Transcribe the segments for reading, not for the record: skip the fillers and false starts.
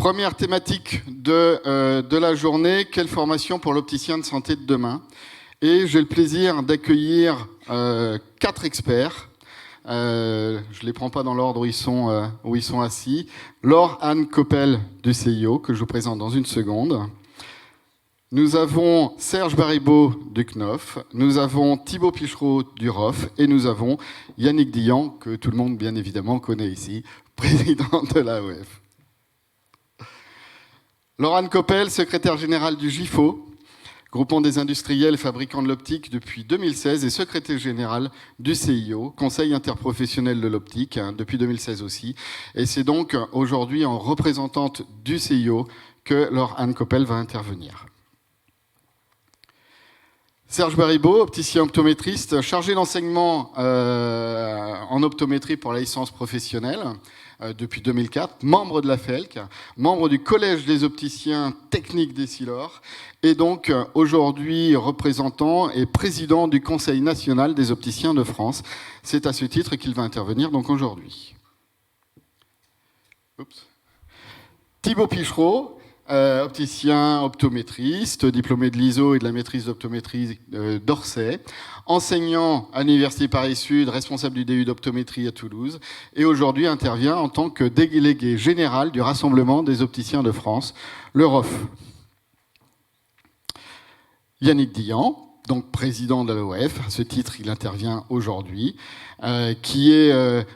Première thématique de la journée, quelle formation pour l'opticien de santé de demain? Et j'ai le plaisir d'accueillir 4 experts. Je ne les prends pas dans l'ordre où ils sont assis. Laure Anne Coppel du CIO, que je vous présente dans une seconde. Nous avons Serge Baribeau du CNOF, nous avons Thibaut Pichereau du ROF et nous avons Yannick Dian, que tout le monde bien évidemment connaît ici, président de l'AOF. Laure Anne Coppel, secrétaire générale du GIFO, groupement des industriels et fabricants de l'optique depuis 2016, et secrétaire général du CIO, Conseil interprofessionnel de l'optique, depuis 2016 aussi. Et c'est donc aujourd'hui en représentante du CIO que Laure Anne Coppel va intervenir. Serge Baribeau, opticien optométriste, chargé d'enseignement en optométrie pour la licence professionnelle depuis 2004, membre de la FELC, membre du Collège des opticiens techniques d'Essilor, et donc aujourd'hui représentant et président du Conseil national des opticiens de France. C'est à ce titre qu'il va intervenir donc aujourd'hui. Thibaut Pichereau, opticien optométriste, diplômé de l'ISO et de la maîtrise d'optométrie d'Orsay, enseignant à l'Université Paris-Sud, responsable du DU d'optométrie à Toulouse, et aujourd'hui intervient en tant que délégué général du Rassemblement des opticiens de France, le ROF. Yannick Dian, donc président de l'AOF, à ce titre il intervient aujourd'hui, qui est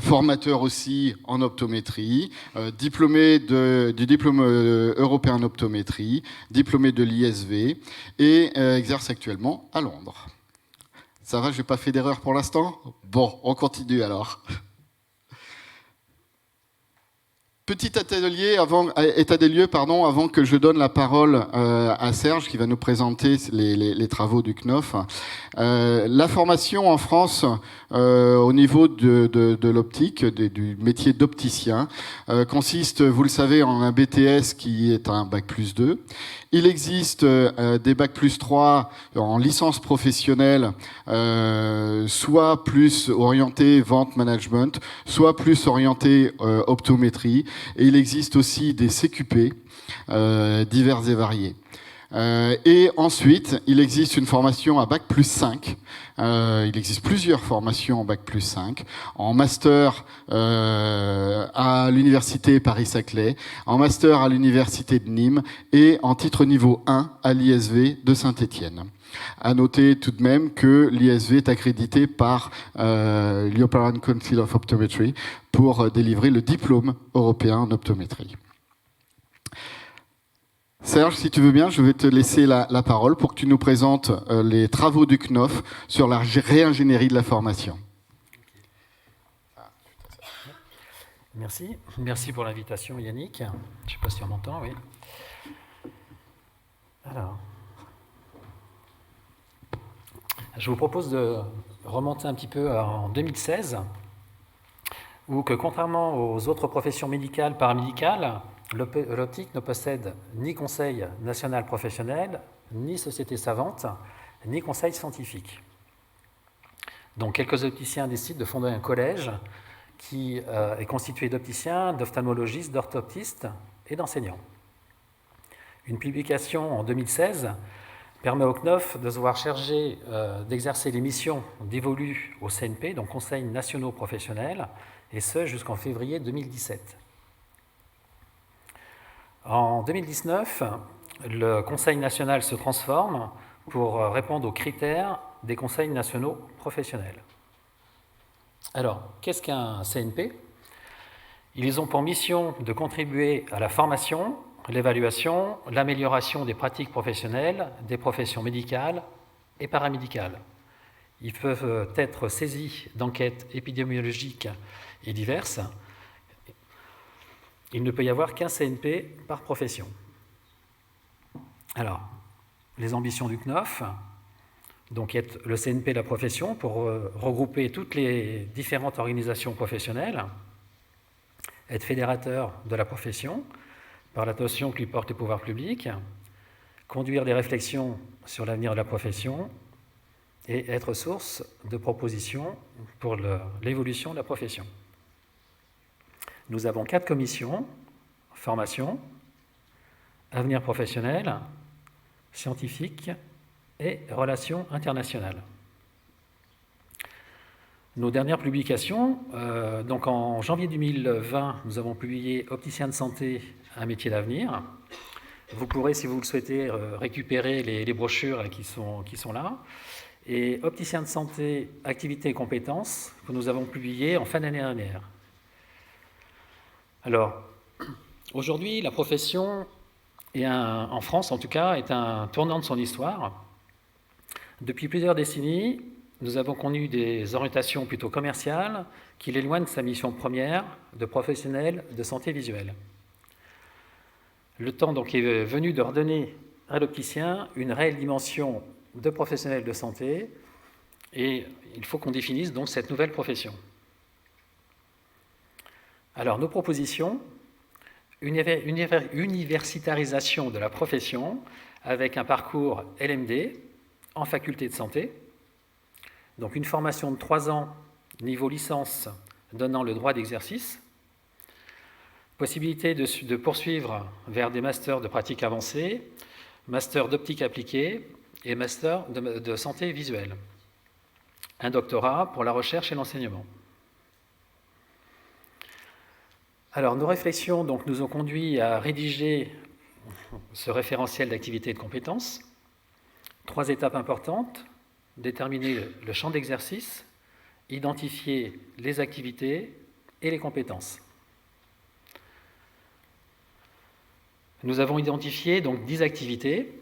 formateur aussi en optométrie, diplômé du diplôme européen en optométrie, diplômé de l'ISV et exerce actuellement à Londres. Ça va, je n'ai pas fait d'erreur pour l'instant? Bon, on continue alors. Petit état des lieux, avant que je donne la parole à Serge qui va nous présenter les travaux du CNOF. La formation en France au niveau de l'optique, du métier d'opticien, consiste, vous le savez, en un BTS qui est un Bac plus 2. Il existe des Bac plus 3 en licence professionnelle, soit plus orienté vente management, soit plus orienté optométrie. Et il existe aussi des CQP divers et variés. Et ensuite, il existe une formation à Bac plus 5. Il existe plusieurs formations en Bac plus 5, en master à l'université Paris-Saclay, en master à l'université de Nîmes et en titre niveau 1 à l'ISV de Saint-Étienne. À noter tout de même que l'ISV est accrédité par l'European Council of Optometry pour délivrer le diplôme européen en optométrie. Serge, si tu veux bien, je vais te laisser la parole pour que tu nous présentes les travaux du CNOF sur la réingénierie de la formation. Merci. Merci pour l'invitation, Yannick. Je ne sais pas si on m'entend, oui. Alors, je vous propose de remonter un petit peu en 2016, où que contrairement aux autres professions médicales, paramédicales, l'optique ne possède ni conseil national professionnel, ni société savante, ni conseil scientifique. Donc quelques opticiens décident de fonder un collège qui est constitué d'opticiens, d'ophtalmologistes, d'orthoptistes et d'enseignants. Une publication en 2016 permet au CNOF de se voir chargé d'exercer les missions dévolues au CNP, donc Conseil nationaux professionnels, et ce jusqu'en février 2017. En 2019, le Conseil national se transforme pour répondre aux critères des conseils nationaux professionnels. Alors, qu'est-ce qu'un CNP? Ils ont pour mission de contribuer à la formation, l'évaluation, l'amélioration des pratiques professionnelles, des professions médicales et paramédicales. Ils peuvent être saisis d'enquêtes épidémiologiques et diverses. Il ne peut y avoir qu'un CNP par profession. Alors, les ambitions du CNOF, donc être le CNP de la profession pour regrouper toutes les différentes organisations professionnelles, être fédérateur de la profession par l'attention que lui portent les pouvoirs publics, conduire des réflexions sur l'avenir de la profession et être source de propositions pour l'évolution de la profession. Nous avons 4 commissions formation, avenir professionnel, scientifique et relations internationales. Nos dernières publications, donc en janvier 2020, nous avons publié Opticien de santé, un métier d'avenir. Vous pourrez, si vous le souhaitez, récupérer les brochures qui sont là. Et Opticien de santé, activités et compétences, que nous avons publié en fin d'année dernière. Alors, aujourd'hui, la profession, en France en tout cas, est un tournant de son histoire. Depuis plusieurs décennies, nous avons connu des orientations plutôt commerciales qui l'éloignent de sa mission première de professionnel de santé visuelle. Le temps donc est venu de redonner à l'opticien une réelle dimension de professionnel de santé et il faut qu'on définisse donc cette nouvelle profession. Alors nos propositions, une universitarisation de la profession avec un parcours LMD en faculté de santé, donc une formation de 3 ans, niveau licence, donnant le droit d'exercice, possibilité de poursuivre vers des masters de pratique avancée, master d'optique appliquée et master de santé visuelle. Un doctorat pour la recherche et l'enseignement. Alors, nos réflexions donc, nous ont conduit à rédiger ce référentiel d'activité et de compétences. 3 étapes importantes: déterminer le champ d'exercice, identifier les activités et les compétences. Nous avons identifié donc 10 activités,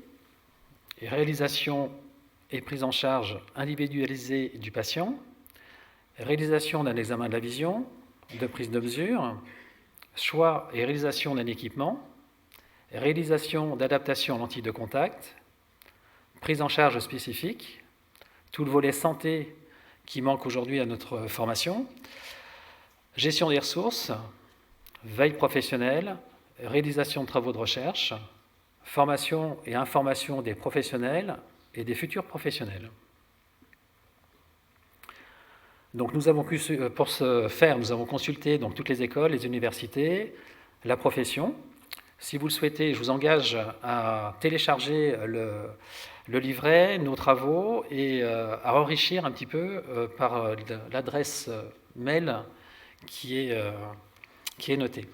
réalisation et prise en charge individualisée du patient, réalisation d'un examen de la vision, de prise de mesure, choix et réalisation d'un équipement, réalisation d'adaptation en lentilles de contact, prise en charge spécifique, tout le volet santé qui manque aujourd'hui à notre formation, gestion des ressources, veille professionnelle, réalisation de travaux de recherche, formation et information des professionnels et des futurs professionnels. Donc pour ce faire, nous avons consulté donc, toutes les écoles, les universités, la profession. Si vous le souhaitez, je vous engage à télécharger le livret, nos travaux, et à enrichir un petit peu par l'adresse mail qui est notée.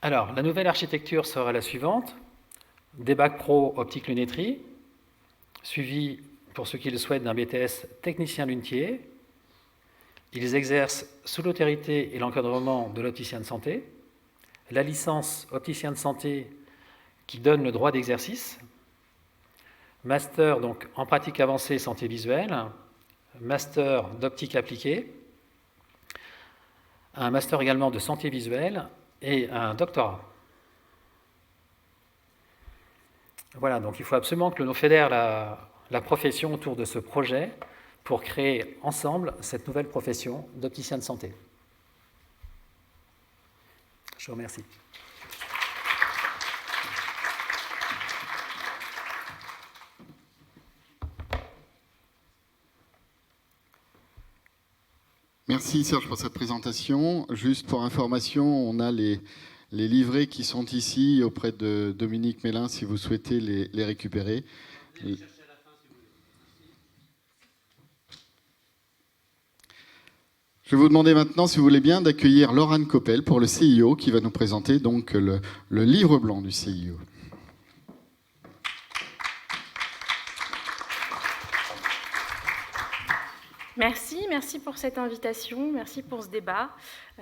Alors, la nouvelle architecture sera la suivante. Des bacs pro optique-lunetterie, suivi, pour ceux qui le souhaitent, d'un BTS technicien lunetier. Ils exercent sous l'autorité et l'encadrement de l'opticien de santé. La licence opticien de santé qui donne le droit d'exercice, master donc en pratique avancée santé visuelle, master d'optique appliquée, un master également de santé visuelle et un doctorat. Voilà, donc il faut absolument que l'on fédère la profession autour de ce projet pour créer ensemble cette nouvelle profession d'opticien de santé. Je vous remercie. Merci Serge pour cette présentation. Juste pour information, on a les livrets qui sont ici auprès de Dominique Mélin si vous souhaitez les récupérer. Je vais vous demander maintenant, si vous voulez bien, d'accueillir Laurent Coppel pour le CIO qui va nous présenter donc le livre blanc du CIO. Merci pour cette invitation, merci pour ce débat,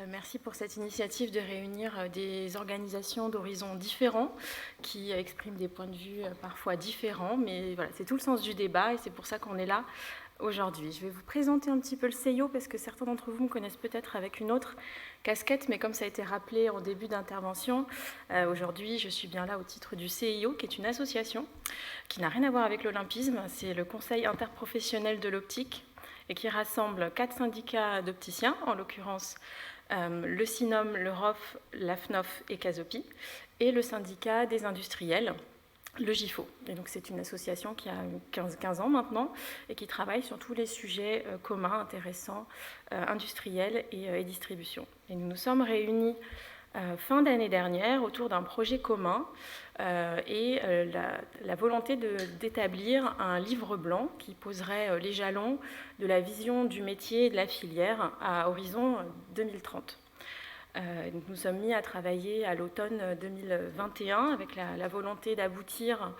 merci pour cette initiative de réunir des organisations d'horizons différents qui expriment des points de vue parfois différents, mais voilà, c'est tout le sens du débat et c'est pour ça qu'on est là aujourd'hui. Je vais vous présenter un petit peu le CIO parce que certains d'entre vous me connaissent peut-être avec une autre casquette, mais comme ça a été rappelé en début d'intervention, aujourd'hui je suis bien là au titre du CIO, qui est une association qui n'a rien à voir avec l'olympisme, c'est le Conseil interprofessionnel de l'optique, et qui rassemble 4 syndicats d'opticiens, en l'occurrence le SINOM, le ROF, l'AFNOF et CASOPI, et le syndicat des industriels, le GIFO. Et donc c'est une association qui a 15 ans maintenant et qui travaille sur tous les sujets communs, intéressants, industriels et distribution. Et nous nous sommes réunis fin d'année dernière autour d'un projet commun et la volonté d'établir un livre blanc qui poserait les jalons de la vision du métier et de la filière à horizon 2030. Donc nous sommes mis à travailler à l'automne 2021 avec la volonté d'aboutir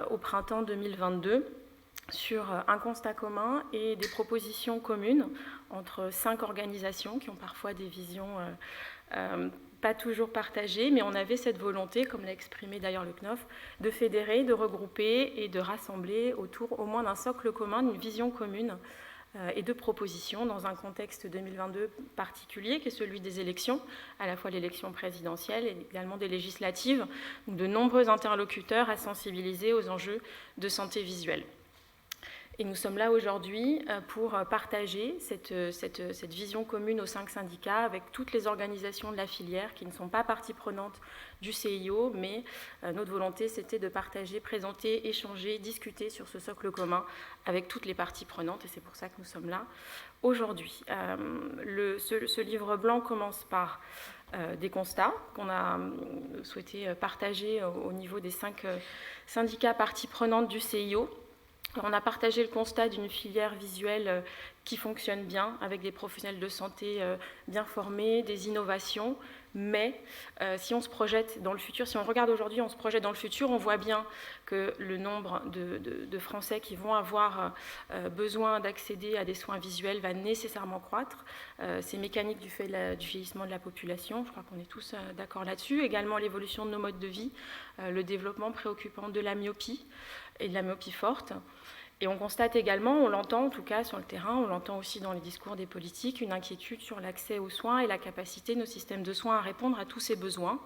au printemps 2022 sur un constat commun et des propositions communes entre 5 organisations qui ont parfois des visions pas toujours partagées, mais on avait cette volonté, comme l'a exprimé d'ailleurs le CNOF, de fédérer, de regrouper et de rassembler autour au moins d'un socle commun, d'une vision commune et de propositions dans un contexte 2022 particulier qui est celui des élections, à la fois l'élection présidentielle et également des législatives, donc de nombreux interlocuteurs à sensibiliser aux enjeux de santé visuelle. Et nous sommes là aujourd'hui pour partager cette vision commune aux 5 syndicats avec toutes les organisations de la filière qui ne sont pas partie prenante du CIO, mais notre volonté c'était de partager, présenter, échanger, discuter sur ce socle commun avec toutes les parties prenantes et c'est pour ça que nous sommes là aujourd'hui. Ce livre blanc commence par des constats qu'on a souhaité partager au niveau des 5 syndicats parties prenantes du CIO. On a partagé le constat d'une filière visuelle qui fonctionne bien, avec des professionnels de santé bien formés, des innovations, mais si on se projette dans le futur, si on regarde aujourd'hui, on se projette dans le futur, on voit bien que le nombre de Français qui vont avoir besoin d'accéder à des soins visuels va nécessairement croître. C'est mécanique du fait du vieillissement de la population, je crois qu'on est tous d'accord là-dessus. Également l'évolution de nos modes de vie, le développement préoccupant de la myopie et de la myopie forte. Et on constate également, on l'entend en tout cas sur le terrain, on l'entend aussi dans les discours des politiques, une inquiétude sur l'accès aux soins et la capacité de nos systèmes de soins à répondre à tous ces besoins.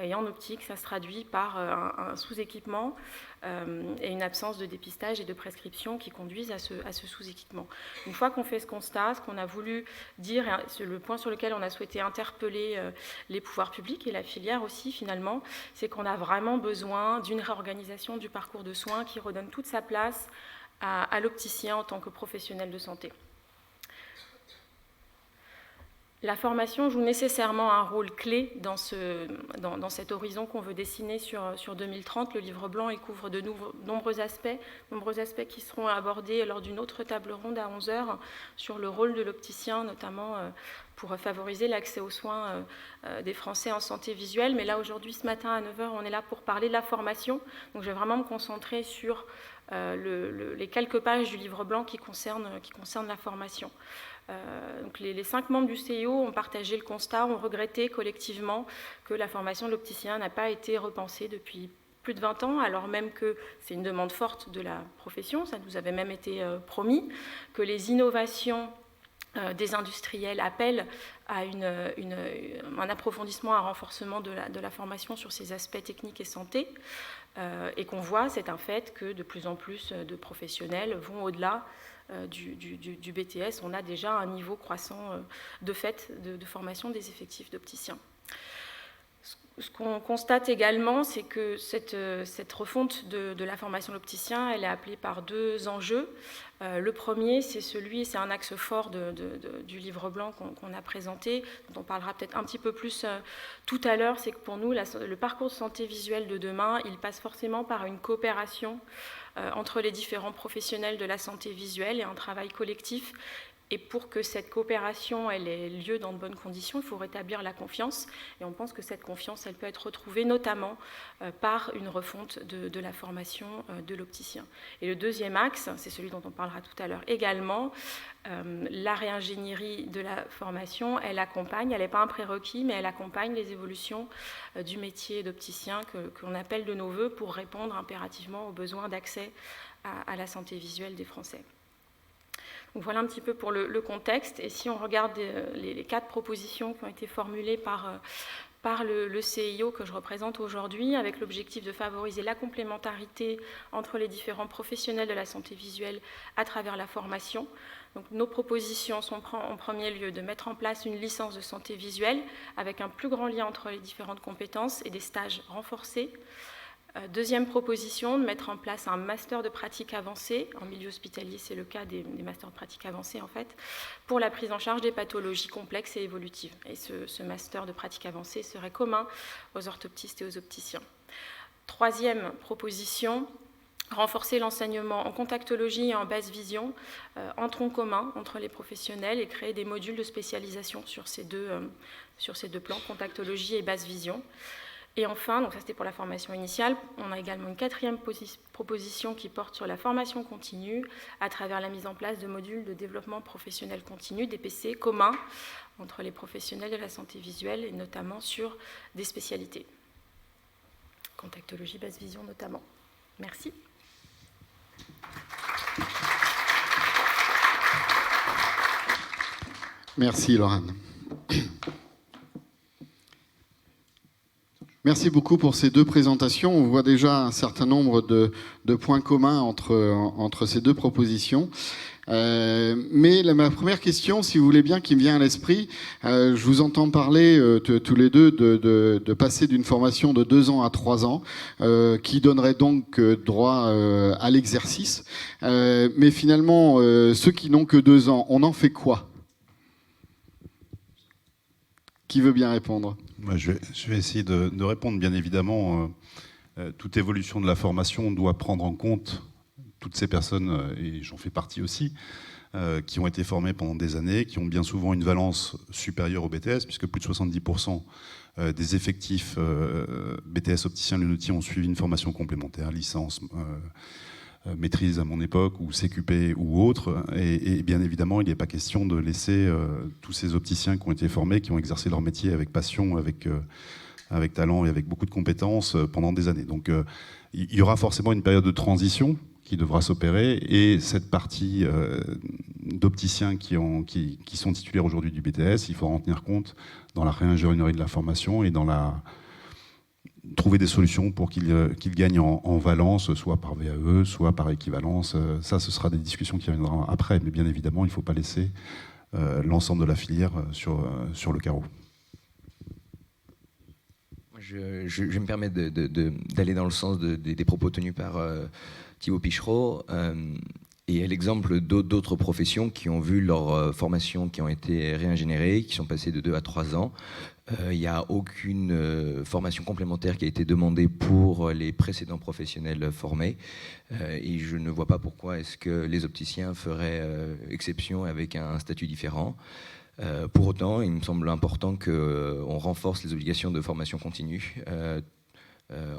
Et en optique, ça se traduit par un sous-équipement et une absence de dépistage et de prescription qui conduisent à ce sous-équipement. Une fois qu'on fait ce constat, ce qu'on a voulu dire, et le point sur lequel on a souhaité interpeller les pouvoirs publics et la filière aussi finalement, c'est qu'on a vraiment besoin d'une réorganisation du parcours de soins qui redonne toute sa place à l'opticien en tant que professionnel de santé. La formation joue nécessairement un rôle clé dans cet horizon qu'on veut dessiner sur 2030. Le livre blanc il couvre de nombreux aspects qui seront abordés lors d'une autre table ronde à 11h sur le rôle de l'opticien, notamment pour favoriser l'accès aux soins des Français en santé visuelle. Mais là, aujourd'hui, ce matin à 9h, on est là pour parler de la formation. Donc, je vais vraiment me concentrer sur les quelques pages du livre blanc qui concernent la formation. Donc les 5 membres du CIO ont partagé le constat, ont regretté collectivement que la formation de l'opticien n'a pas été repensée depuis plus de 20 ans, alors même que c'est une demande forte de la profession, ça nous avait même été promis, que les innovations des industriels appellent à un approfondissement, un renforcement de la formation sur ces aspects techniques et santé, et qu'on voit, c'est un fait, que de plus en plus de professionnels vont au-delà du BTS. On a déjà un niveau croissant de fait de formation des effectifs d'opticiens. Ce qu'on constate également, c'est que cette refonte de la formation de l'opticien, elle est appelée par 2 enjeux. Le premier, c'est un axe fort du livre blanc qu'on a présenté, dont on parlera peut-être un petit peu plus tout à l'heure, c'est que pour nous, le parcours de santé visuelle de demain, il passe forcément par une coopération entre les différents professionnels de la santé visuelle et un travail collectif. Et pour que cette coopération elle ait lieu dans de bonnes conditions, il faut rétablir la confiance. Et on pense que cette confiance, elle peut être retrouvée notamment par une refonte de la formation de l'opticien. Et le deuxième axe, c'est celui dont on parlera tout à l'heure également, la réingénierie de la formation, elle accompagne, elle n'est pas un prérequis, mais elle accompagne les évolutions du métier d'opticien qu'on appelle de nos voeux pour répondre impérativement aux besoins d'accès à la santé visuelle des Français. Donc voilà un petit peu pour le contexte. Et si on regarde les 4 propositions qui ont été formulées par le CIO que je représente aujourd'hui, avec l'objectif de favoriser la complémentarité entre les différents professionnels de la santé visuelle à travers la formation. Donc, nos propositions sont en premier lieu de mettre en place une licence de santé visuelle avec un plus grand lien entre les différentes compétences et des stages renforcés. Deuxième proposition, de mettre en place un master de pratique avancée. En milieu hospitalier, c'est le cas des masters de pratique avancée, en fait, pour la prise en charge des pathologies complexes et évolutives. Et ce master de pratique avancée serait commun aux orthoptistes et aux opticiens. Troisième proposition, renforcer l'enseignement en contactologie et en basse vision en tronc commun entre les professionnels et créer des modules de spécialisation sur ces deux plans, contactologie et basse vision. Et enfin, donc ça c'était pour la formation initiale, on a également une quatrième proposition qui porte sur la formation continue à travers la mise en place de modules de développement professionnel continu, DPC, communs entre les professionnels de la santé visuelle et notamment sur des spécialités. Contactologie, basse vision notamment. Merci. Merci Laurane. Merci beaucoup pour ces deux présentations. On voit déjà un certain nombre de points communs entre ces deux propositions. Mais ma première question, si vous voulez bien, qui me vient à l'esprit, je vous entends parler tous les deux de passer d'une formation de 2 ans à 3 ans, qui donnerait donc droit à l'exercice. Mais finalement, ceux qui n'ont que 2 ans, on en fait quoi ? Qui veut bien répondre ? Moi, je vais essayer de répondre. Bien évidemment, toute évolution de la formation doit prendre en compte toutes ces personnes, et j'en fais partie aussi, qui ont été formées pendant des années, qui ont bien souvent une valence supérieure au BTS, puisque plus de 70% des effectifs BTS opticien lunetier ont suivi une formation complémentaire, licence, maîtrise à mon époque, ou CQP ou autre. Et bien évidemment, il n'est pas question de laisser tous ces opticiens qui ont été formés, qui ont exercé leur métier avec passion, avec talent et avec beaucoup de compétences pendant des années. Donc il y aura forcément une période de transition qui devra s'opérer, et cette partie d'opticiens qui sont titulaires aujourd'hui du BTS, il faudra en tenir compte dans la réingénierie de la formation et dans trouver des solutions pour qu'ils gagnent en valence, soit par VAE, soit par équivalence. Ça, ce sera des discussions qui viendront après, mais bien évidemment, il ne faut pas laisser l'ensemble de la filière sur le carreau. Je me permets d'aller dans le sens des propos tenus par Thibaut Pichereau, et à l'exemple d'autres professions qui ont vu leur formation qui ont été réingénérées, qui sont passées de 2 à 3 ans. Il n'y a aucune formation complémentaire qui a été demandée pour les précédents professionnels formés, et je ne vois pas pourquoi est-ce que les opticiens feraient exception avec un statut différent. Pour autant, il me semble important qu'on renforce les obligations de formation continue,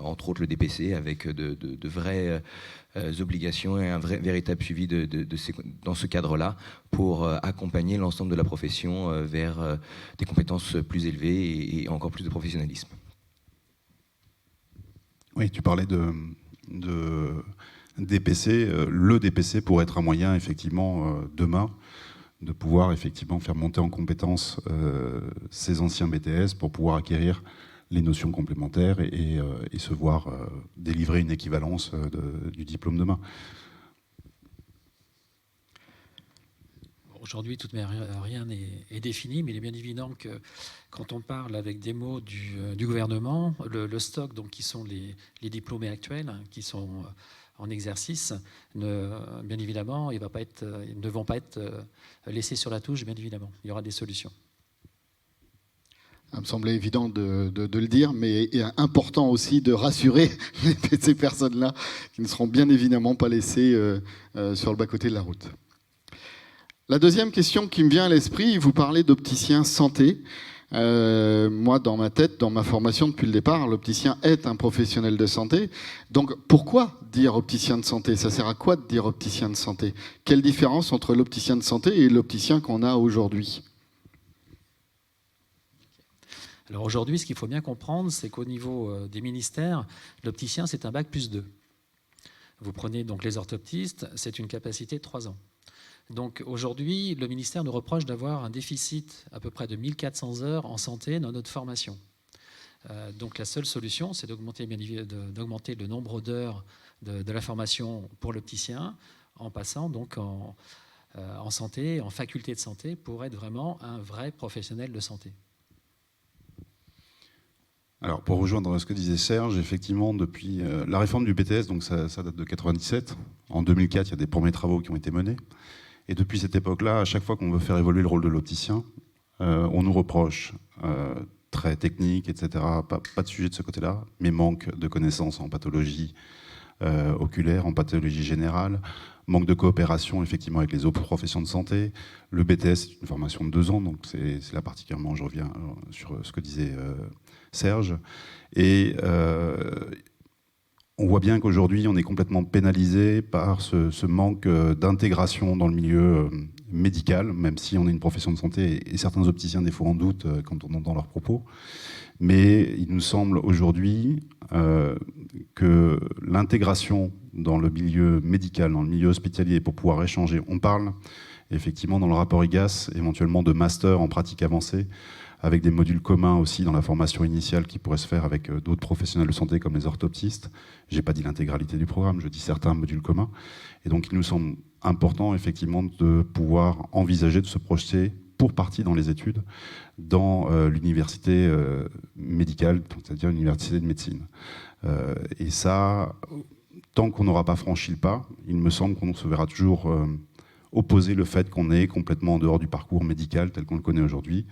entre autres le DPC, avec de vraies obligations et un véritable suivi dans ce cadre-là, pour accompagner l'ensemble de la profession vers des compétences plus élevées et encore plus de professionnalisme. Oui, tu parlais de DPC. Le DPC pourrait être un moyen, effectivement, demain, de pouvoir effectivement faire monter en compétences ces anciens BTS pour pouvoir acquérir les notions complémentaires et se voir délivrer une équivalence du diplôme demain. Aujourd'hui, tout de même, rien n'est défini, mais il est bien évident que quand on parle avec des mots du gouvernement, le stock, donc, qui sont les diplômés actuels, qui sont en exercice, bien évidemment, ils ne vont pas être laissés sur la touche, bien évidemment. Il y aura des solutions. Ça me semblait évident de le dire, mais important aussi de rassurer ces personnes-là qui ne seront bien évidemment pas laissées sur le bas-côté de la route. La deuxième question qui me vient à l'esprit, vous parlez d'opticien santé. Moi, dans ma tête, dans ma formation depuis le départ, l'opticien est un professionnel de santé. Donc, pourquoi dire opticien de santé ? Ça sert à quoi de dire opticien de santé ? Quelle différence entre l'opticien de santé et l'opticien qu'on a aujourd'hui ? Alors aujourd'hui, ce qu'il faut bien comprendre, c'est qu'au niveau des ministères, l'opticien, c'est un bac+2. Vous prenez donc les orthoptistes, c'est une capacité de 3 ans. Donc aujourd'hui, le ministère nous reproche d'avoir un déficit à peu près de 1400 heures en santé dans notre formation. Donc la seule solution, c'est d'augmenter le nombre d'heures de la formation pour l'opticien, en passant donc en santé, en faculté de santé, pour être vraiment un vrai professionnel de santé. Alors, pour rejoindre ce que disait Serge, effectivement, depuis la réforme du BTS, donc ça date de 97. En 2004, il y a des premiers travaux qui ont été menés. Et depuis cette époque-là, à chaque fois qu'on veut faire évoluer le rôle de l'opticien, on nous reproche très technique, etc. Pas de sujet de ce côté-là, mais manque de connaissances en pathologie oculaire, en pathologie générale, manque de coopération effectivement avec les autres professions de santé. Le BTS, c'est une formation de 2 ans, donc c'est là particulièrement, je reviens sur ce que disait Serge. Et on voit bien qu'aujourd'hui, on est complètement pénalisé par ce manque d'intégration dans le milieu médical, même si on est une profession de santé, et certains opticiens, des fois, en doutent quand on entend leurs propos. Mais il nous semble aujourd'hui que l'intégration dans le milieu médical, dans le milieu hospitalier, pour pouvoir échanger, on parle effectivement dans le rapport IGAS, éventuellement de master en pratique avancée, avec des modules communs aussi dans la formation initiale qui pourraient se faire avec d'autres professionnels de santé comme les orthoptistes. Je n'ai pas dit l'intégralité du programme, je dis certains modules communs. Et donc il nous semble important effectivement de pouvoir envisager de se projeter pour partie dans les études dans l'université médicale, c'est-à-dire l'université de médecine. Et ça, tant qu'on n'aura pas franchi le pas, il me semble qu'on se verra toujours opposer le fait qu'on est complètement en dehors du parcours médical tel qu'on le connaît aujourd'hui.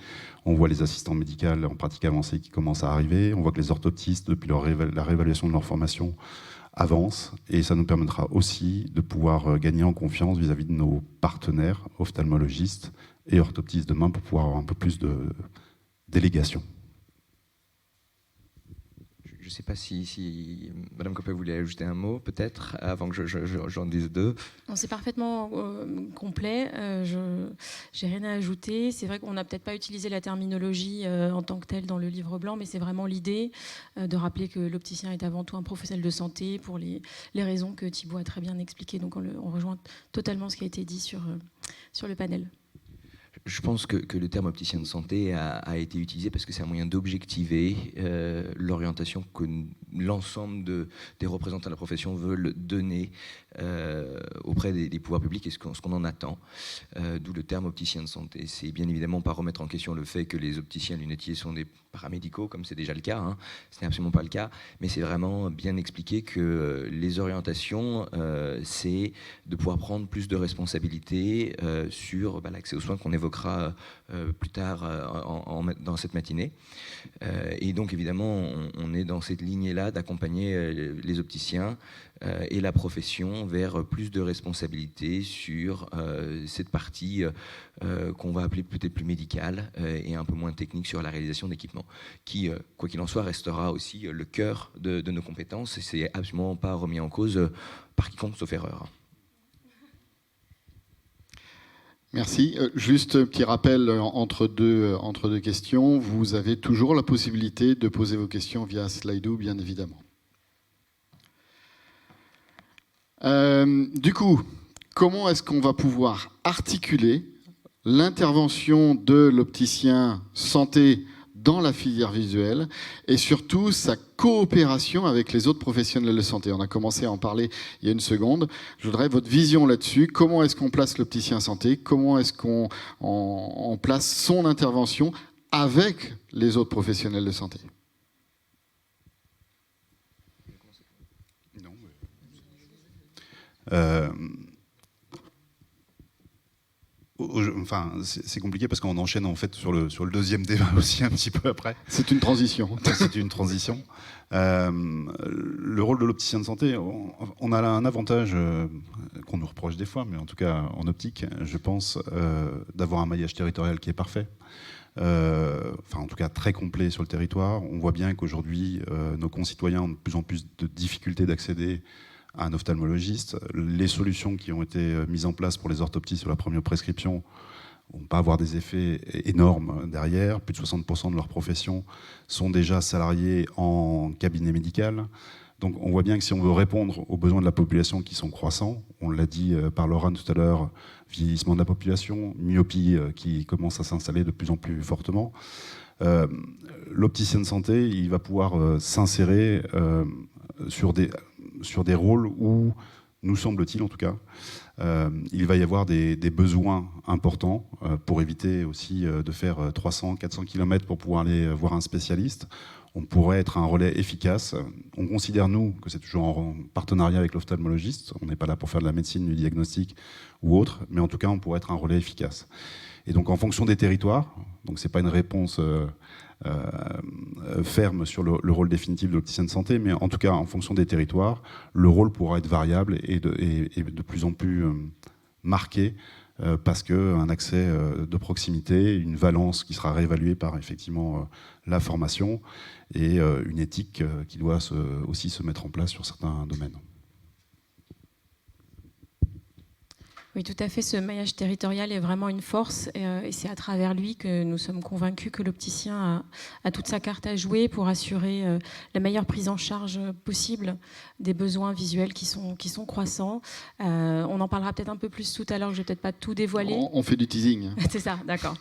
On voit les assistants médicaux en pratique avancée qui commencent à arriver, on voit que les orthoptistes, depuis la réévaluation de leur formation, avancent, et ça nous permettra aussi de pouvoir gagner en confiance vis-à-vis de nos partenaires, ophtalmologistes et orthoptistes demain, pour pouvoir avoir un peu plus de délégation. Je ne sais pas si Madame Coppet voulait ajouter un mot, peut-être, avant que j'en dise 2. C'est parfaitement complet. Je n'ai rien à ajouter. C'est vrai qu'on n'a peut-être pas utilisé la terminologie en tant que telle dans le livre blanc, mais c'est vraiment l'idée de rappeler que l'opticien est avant tout un professionnel de santé pour les raisons que Thibaut a très bien expliquées. Donc on rejoint totalement ce qui a été dit sur le panel. Je pense que le terme opticien de santé a été utilisé parce que c'est un moyen d'objectiver l'orientation que l'ensemble des représentants de la profession veulent donner auprès des pouvoirs publics et ce qu'on en attend. D'où le terme opticien de santé. C'est bien évidemment pas remettre en question le fait que les opticiens lunetiers sont des paramédicaux, comme c'est déjà le cas. Hein. Ce n'est absolument pas le cas. Mais c'est vraiment bien expliquer que les orientations, c'est de pouvoir prendre plus de responsabilités sur l'accès aux soins qu'on évoquera plus tard dans cette matinée. Et donc évidemment, on est dans cette lignée-là d'accompagner les opticiens et la profession vers plus de responsabilités sur cette partie qu'on va appeler peut-être plus médicale et un peu moins technique sur la réalisation d'équipements, qui, quoi qu'il en soit, restera aussi le cœur de nos compétences, et c'est absolument pas remis en cause par quiconque, sauf erreur. Merci. Juste un petit rappel entre deux questions. Vous avez toujours la possibilité de poser vos questions via Slido, bien évidemment. Du coup, comment est-ce qu'on va pouvoir articuler l'intervention de l'opticien santé dans la filière visuelle et surtout sa coopération avec les autres professionnels de santé? On a commencé à en parler il y a une seconde. Je voudrais votre vision là-dessus. Comment est-ce qu'on place l'opticien santé? Comment est-ce qu'on place son intervention avec les autres professionnels de santé? Enfin, c'est compliqué parce qu'on enchaîne en fait sur le deuxième débat aussi un petit peu après. C'est une transition. C'est une transition. Le rôle de l'opticien de santé, on a un avantage qu'on nous reproche des fois, mais en tout cas en optique, je pense, d'avoir un maillage territorial qui est parfait. Enfin, en tout cas très complet sur le territoire. On voit bien qu'aujourd'hui, nos concitoyens ont de plus en plus de difficultés d'accéder à un ophtalmologiste. Les solutions qui ont été mises en place pour les orthoptistes sur la première prescription vont pas avoir des effets énormes derrière. Plus de 60% de leur profession sont déjà salariés en cabinet médical. Donc on voit bien que si on veut répondre aux besoins de la population qui sont croissants, on l'a dit par Laurent tout à l'heure, vieillissement de la population, myopie qui commence à s'installer de plus en plus fortement, l'opticien de santé, il va pouvoir s'insérer sur des rôles où, nous semble-t-il en tout cas, il va y avoir des besoins importants pour éviter aussi de faire 300, 400 km pour pouvoir aller voir un spécialiste. on pourrait être un relais efficace. On considère, nous, que c'est toujours en partenariat avec l'ophtalmologiste. On n'est pas là pour faire de la médecine, du diagnostic ou autre, mais en tout cas, on pourrait être un relais efficace. Et donc, en fonction des territoires, donc c'est pas une réponse ferme sur le rôle définitif de l'opticien de santé, mais en tout cas, en fonction des territoires, le rôle pourra être variable et de plus en plus marqué, parce qu'un accès de proximité, une valence qui sera réévaluée par effectivement la formation et une éthique qui doit aussi se mettre en place sur certains domaines. Oui, tout à fait. Ce maillage territorial est vraiment une force et c'est à travers lui que nous sommes convaincus que l'opticien a toute sa carte à jouer pour assurer la meilleure prise en charge possible des besoins visuels qui sont croissants. On en parlera peut-être un peu plus tout à l'heure, je ne vais peut-être pas tout dévoiler. On fait du teasing. C'est ça, d'accord.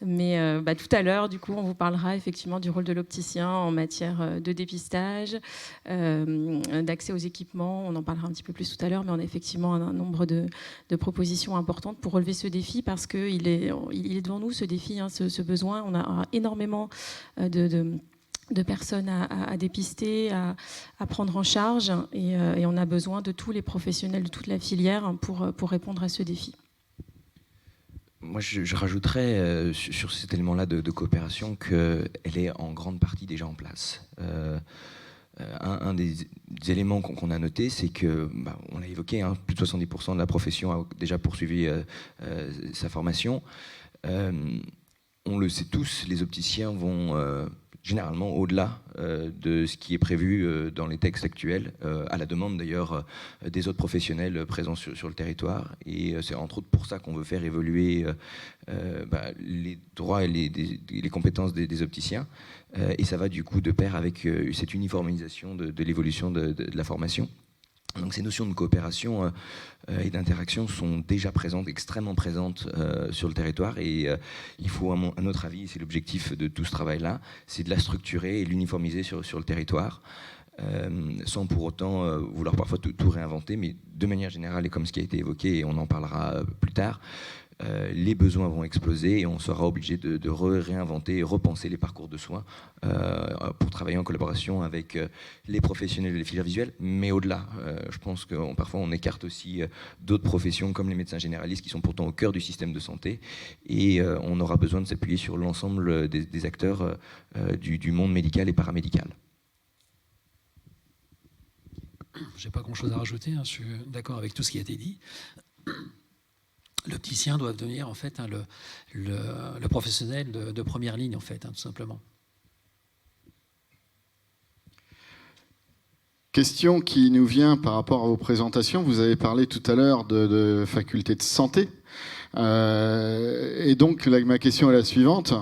Mais tout à l'heure, du coup, on vous parlera effectivement du rôle de l'opticien en matière de dépistage, d'accès aux équipements. On en parlera un petit peu plus tout à l'heure, mais on a effectivement un nombre de propositions importantes pour relever ce défi parce qu'il est devant nous, ce défi, hein, ce besoin. On a énormément de personnes à dépister, à prendre en charge et on a besoin de tous les professionnels de toute la filière pour répondre à ce défi. Moi, je rajouterais sur cet élément-là de coopération qu'elle est en grande partie déjà en place. Un des éléments qu'on a noté, c'est que, on l'a évoqué, hein, plus de 70% de la profession a déjà poursuivi sa formation. On le sait tous, les opticiens vont généralement au-delà de ce qui est prévu dans les textes actuels, à la demande d'ailleurs des autres professionnels présents sur le territoire. Et c'est entre autres pour ça qu'on veut faire évoluer les droits et les compétences des opticiens. Et ça va du coup de pair avec cette uniformisation de l'évolution de la formation. Donc ces notions de coopération et d'interaction sont déjà présentes, extrêmement présentes sur le territoire et il faut, à notre avis, c'est l'objectif de tout ce travail-là, c'est de la structurer et l'uniformiser sur le territoire, sans pour autant vouloir parfois tout réinventer, mais de manière générale, et comme ce qui a été évoqué, et on en parlera plus tard, les besoins vont exploser et on sera obligé de réinventer et repenser les parcours de soins pour travailler en collaboration avec les professionnels de les filières visuelles, mais au-delà. Je pense que parfois on écarte aussi d'autres professions comme les médecins généralistes qui sont pourtant au cœur du système de santé et on aura besoin de s'appuyer sur l'ensemble des acteurs du monde médical et paramédical. Je n'ai pas grand-chose à rajouter, hein, je suis d'accord avec tout ce qui a été dit. L'opticien doit devenir en fait le professionnel de première ligne, en fait, tout simplement. Question qui nous vient par rapport à vos présentations. Vous avez parlé tout à l'heure de faculté de santé. Et donc, ma question est la suivante.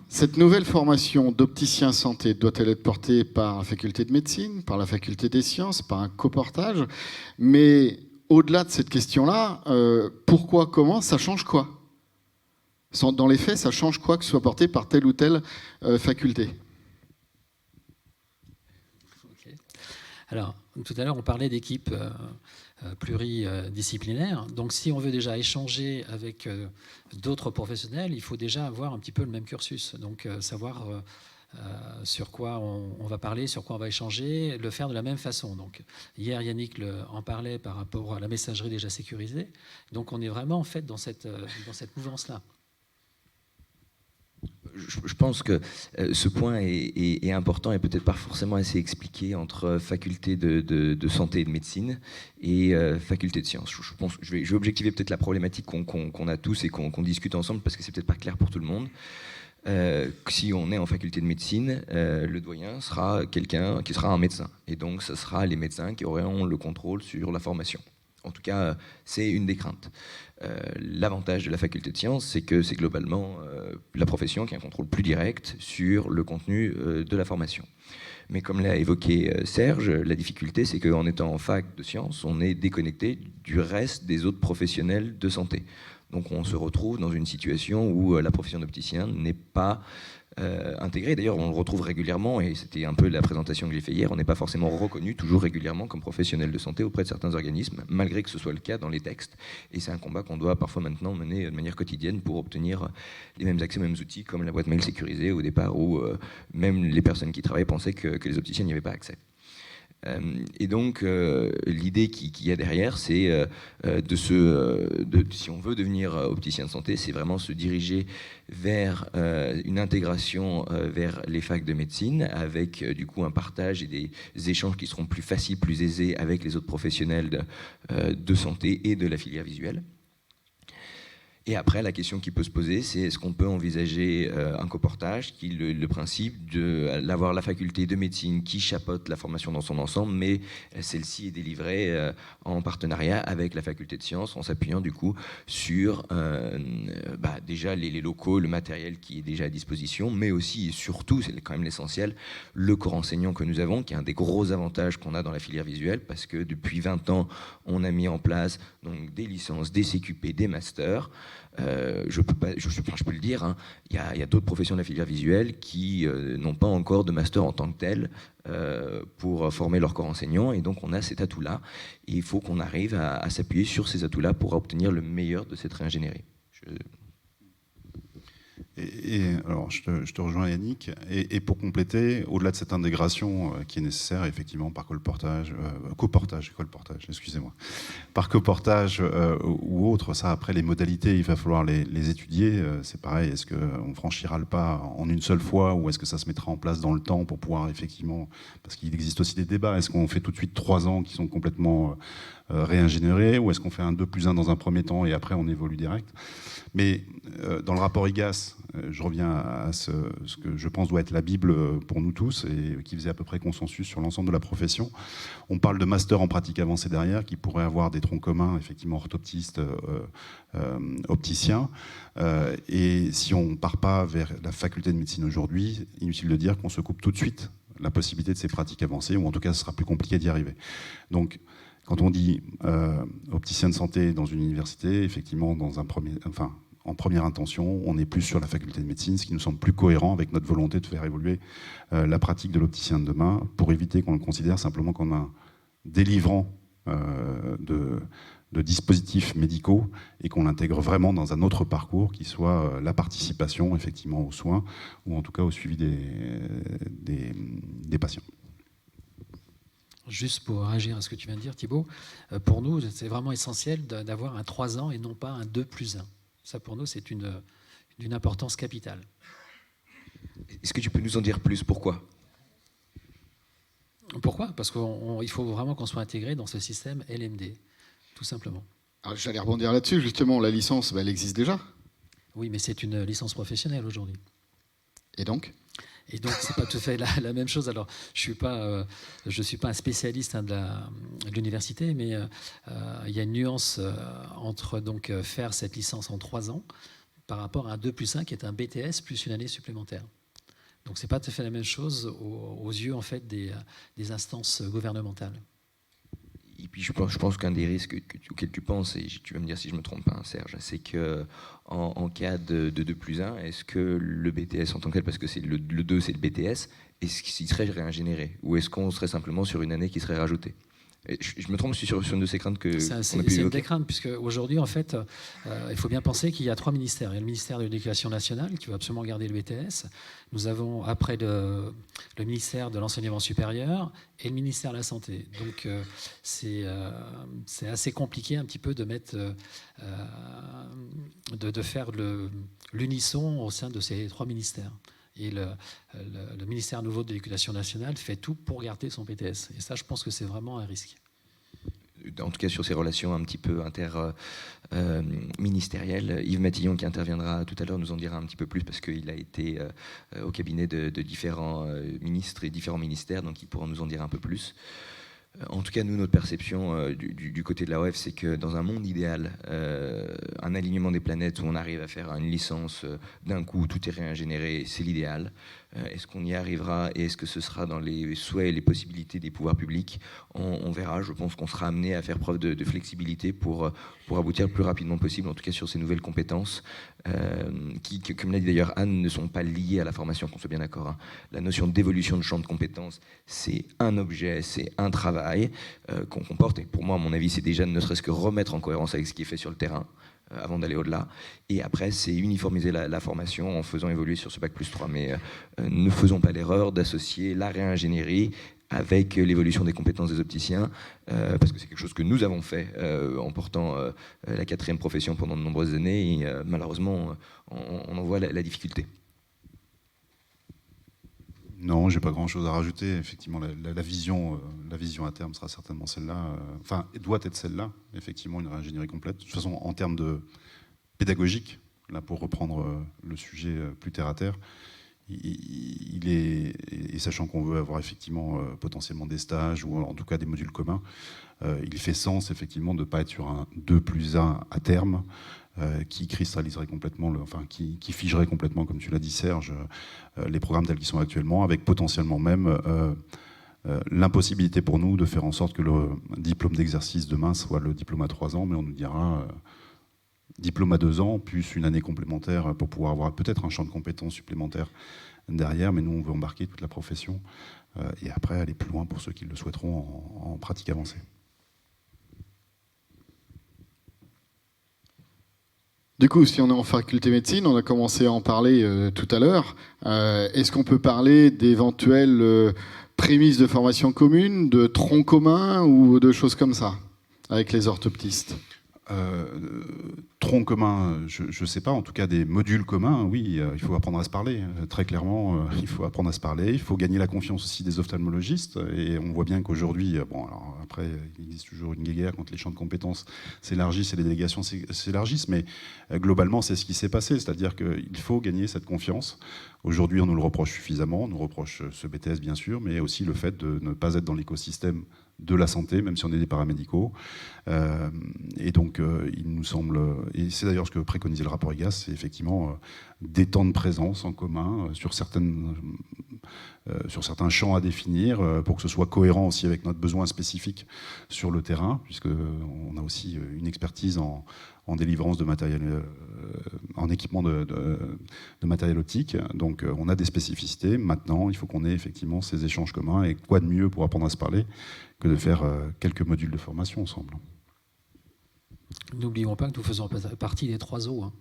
Cette nouvelle formation d'opticien santé doit-elle être portée par la faculté de médecine, par la faculté des sciences, par un coportage? Mais au-delà de cette question-là, pourquoi, comment, ça change quoi? Dans les faits, ça change quoi que ce soit porté par telle ou telle faculté? Okay. Alors, tout à l'heure, on parlait d'équipes pluridisciplinaires. Donc, si on veut déjà échanger avec d'autres professionnels, il faut déjà avoir un petit peu le même cursus. Donc, savoir sur quoi on va parler, sur quoi on va échanger, le faire de la même façon. Donc, hier, Yannick en parlait par rapport à la messagerie déjà sécurisée. Donc, on est vraiment en fait dans cette mouvance-là. Je pense que ce point est important et peut-être pas forcément assez expliqué entre faculté de santé et de médecine et faculté de sciences. Je pense que je vais objectiver peut-être la problématique qu'on a tous et qu'on discute ensemble parce que c'est peut-être pas clair pour tout le monde. Si on est en faculté de médecine, le doyen sera quelqu'un qui sera un médecin. Et donc, ce sera les médecins qui auront le contrôle sur la formation. En tout cas, c'est une des craintes. L'avantage de la faculté de sciences, c'est que c'est globalement la profession qui a un contrôle plus direct sur le contenu de la formation. Mais comme l'a évoqué Serge, la difficulté, c'est qu'en étant en fac de sciences, on est déconnecté du reste des autres professionnels de santé. Donc on se retrouve dans une situation où la profession d'opticien n'est pas intégrée. D'ailleurs, on le retrouve régulièrement, et c'était un peu la présentation que j'ai fait hier, on n'est pas forcément reconnu toujours régulièrement comme professionnel de santé auprès de certains organismes, malgré que ce soit le cas dans les textes. Et c'est un combat qu'on doit parfois maintenant mener de manière quotidienne pour obtenir les mêmes accès aux mêmes outils, comme la boîte mail sécurisée au départ, où même les personnes qui travaillaient pensaient que les opticiens n'y avaient pas accès. Et donc, l'idée qu'il y a derrière, c'est si on veut devenir opticien de santé, c'est vraiment se diriger vers une intégration vers les facs de médecine, avec du coup un partage et des échanges qui seront plus faciles, plus aisés avec les autres professionnels de santé et de la filière visuelle. Et après, la question qui peut se poser, c'est est-ce qu'on peut envisager un coportage, qui le principe d'avoir la faculté de médecine qui chapeaute la formation dans son ensemble, mais celle-ci est délivrée en partenariat avec la faculté de sciences, en s'appuyant du coup sur déjà les locaux, le matériel qui est déjà à disposition, mais aussi et surtout, c'est quand même l'essentiel, le corps enseignant que nous avons, qui est un des gros avantages qu'on a dans la filière visuelle, parce que depuis 20 ans, on a mis en place donc, des licences, des CQP, des masters. Je peux le dire, hein, y a d'autres professions de la filière visuelle qui n'ont pas encore de master en tant que tel pour former leur corps enseignant, et donc on a cet atout-là, et il faut qu'on arrive à s'appuyer sur ces atouts-là pour obtenir le meilleur de cette réingénierie. Alors, je te rejoins, Yannick. Et pour compléter, au-delà de cette intégration qui est nécessaire, effectivement, par coportage, excusez-moi, par coportage ou autre, ça, après, les modalités, il va falloir les étudier. C'est pareil, est-ce qu'on franchira le pas en une seule fois, ou est-ce que ça se mettra en place dans le temps pour pouvoir, effectivement, parce qu'il existe aussi des débats, est-ce qu'on fait tout de suite 3 ans qui sont complètement réingénérés, ou est-ce qu'on fait un 2+1 dans un premier temps et après on évolue direct? Mais dans le rapport IGAS, je reviens à ce que je pense doit être la Bible pour nous tous et qui faisait à peu près consensus sur l'ensemble de la profession. On parle de master en pratique avancée derrière qui pourrait avoir des troncs communs, effectivement orthoptistes, opticiens. Et si on ne part pas vers la faculté de médecine aujourd'hui, inutile de dire qu'on se coupe tout de suite la possibilité de ces pratiques avancées, ou en tout cas ce sera plus compliqué d'y arriver. Donc quand on dit opticien de santé dans une université, effectivement, en première intention, on est plus sur la faculté de médecine, ce qui nous semble plus cohérent avec notre volonté de faire évoluer la pratique de l'opticien de demain, pour éviter qu'on le considère simplement comme un délivrant de dispositifs médicaux et qu'on l'intègre vraiment dans un autre parcours qui soit la participation effectivement aux soins ou en tout cas au suivi des patients. Juste pour réagir à ce que tu viens de dire, Thibaut, pour nous, c'est vraiment essentiel d'avoir un 3 ans et non pas un 2+1. Ça, pour nous, c'est d'une importance capitale. Est-ce que tu peux nous en dire plus? Pourquoi? Pourquoi? Parce qu'il faut vraiment qu'on soit intégré dans ce système LMD, tout simplement. Alors, j'allais rebondir là-dessus, justement. La licence, elle existe déjà. Oui, mais c'est une licence professionnelle aujourd'hui. Et donc, c'est pas tout à fait la même chose. Alors, je suis pas un spécialiste de l'université, mais il y a une nuance entre donc faire cette licence en 3 ans par rapport à un 2+1 qui est un BTS plus une année supplémentaire. Donc, c'est pas tout à fait la même chose aux yeux en fait des instances gouvernementales. Et puis je pense qu'un des risques auxquels tu penses, et tu vas me dire si je me trompe pas, hein, Serge, c'est que en cas de 2+1, est-ce que le BTS en tant que tel, parce que c'est le 2 c'est le BTS, est-ce qu'il serait réingénéré, ou est-ce qu'on serait simplement sur une année qui serait rajoutée? Je me trompe, je suis sur une de ces craintes que c'est une des craintes, puisque aujourd'hui, en fait, il faut bien penser qu'il y a 3 ministères. Il y a le ministère de l'Éducation nationale qui va absolument garder le BTS. Nous avons après le ministère de l'Enseignement supérieur et le ministère de la Santé. Donc c'est assez compliqué un petit peu de mettre, de faire l'unisson au sein de ces 3 ministères. Et le ministère nouveau de l'Éducation nationale fait tout pour garder son BTS. Et ça, je pense que c'est vraiment un risque. En tout cas, sur ces relations un petit peu interministérielles, Yves Matillon, qui interviendra tout à l'heure, nous en dira un petit peu plus, parce qu'il a été au cabinet de différents ministres et différents ministères, donc il pourra nous en dire un peu plus. En tout cas, nous, notre perception du côté de l'AOF, c'est que dans un monde idéal, un alignement des planètes où on arrive à faire une licence d'un coup, tout est réingénéré, c'est l'idéal. Est-ce qu'on y arrivera et est-ce que ce sera dans les souhaits et les possibilités des pouvoirs publics? On verra. Je pense qu'on sera amené à faire preuve de flexibilité pour aboutir le plus rapidement possible, en tout cas sur ces nouvelles compétences qui, comme l'a dit d'ailleurs Anne, ne sont pas liées à la formation, qu'on soit bien d'accord. Hein. La notion d'évolution de champ de compétences, c'est un objet, c'est un travail qu'on comporte. Et pour moi, à mon avis, c'est déjà ne serait-ce que remettre en cohérence avec ce qui est fait sur le terrain avant d'aller au-delà. Et après, c'est uniformiser la formation en faisant évoluer sur ce Bac+3. Mais ne faisons pas l'erreur d'associer la réingénierie avec l'évolution des compétences des opticiens, parce que c'est quelque chose que nous avons fait en portant la 4e profession pendant de nombreuses années, et malheureusement, on en voit la difficulté. Non, j'ai pas grand-chose à rajouter. Effectivement, la vision à terme sera certainement celle-là. Enfin, doit être celle-là. Effectivement, une réingénierie complète. De toute façon, en termes de pédagogique, là, pour reprendre le sujet plus terre à terre, il est, et sachant qu'on veut avoir effectivement potentiellement des stages ou en tout cas des modules communs, il fait sens effectivement de ne pas être sur un 2+1 à terme. Qui cristalliserait complètement, qui figerait complètement, comme tu l'as dit Serge, les programmes tels qu'ils sont actuellement, avec potentiellement même l'impossibilité pour nous de faire en sorte que le diplôme d'exercice demain soit le diplôme à 3 ans, mais on nous dira diplôme à 2 ans, plus une année complémentaire pour pouvoir avoir peut-être un champ de compétences supplémentaire derrière, mais nous on veut embarquer toute la profession et après aller plus loin pour ceux qui le souhaiteront en pratique avancée. Du coup, si on est en faculté médecine, on a commencé à en parler tout à l'heure. Est-ce qu'on peut parler d'éventuelles prémices de formation commune, de troncs communs ou de choses comme ça, avec les orthoptistes? Tronc commun, je ne sais pas, en tout cas des modules communs, oui, il faut apprendre à se parler, très clairement, il faut apprendre à se parler, il faut gagner la confiance aussi des ophtalmologistes, et on voit bien qu'aujourd'hui, bon, alors après, il existe toujours une guéguerre quand les champs de compétences s'élargissent et les délégations s'élargissent, mais globalement, c'est ce qui s'est passé, c'est-à-dire qu'il faut gagner cette confiance. Aujourd'hui, on nous le reproche suffisamment, on nous reproche ce BTS bien sûr, mais aussi le fait de ne pas être dans l'écosystème de la santé, même si on est des paramédicaux. Et donc, il nous semble, et c'est d'ailleurs ce que préconisait le rapport IGAS, c'est effectivement des temps de présence en commun sur certains champs à définir, pour que ce soit cohérent aussi avec notre besoin spécifique sur le terrain, puisqu'on a aussi une expertise en délivrance de matériel, en équipement de matériel optique. Donc on a des spécificités. Maintenant, il faut qu'on ait effectivement ces échanges communs. Et quoi de mieux pour apprendre à se parler que de faire quelques modules de formation ensemble. N'oublions pas que nous faisons partie des 3 O. Hein.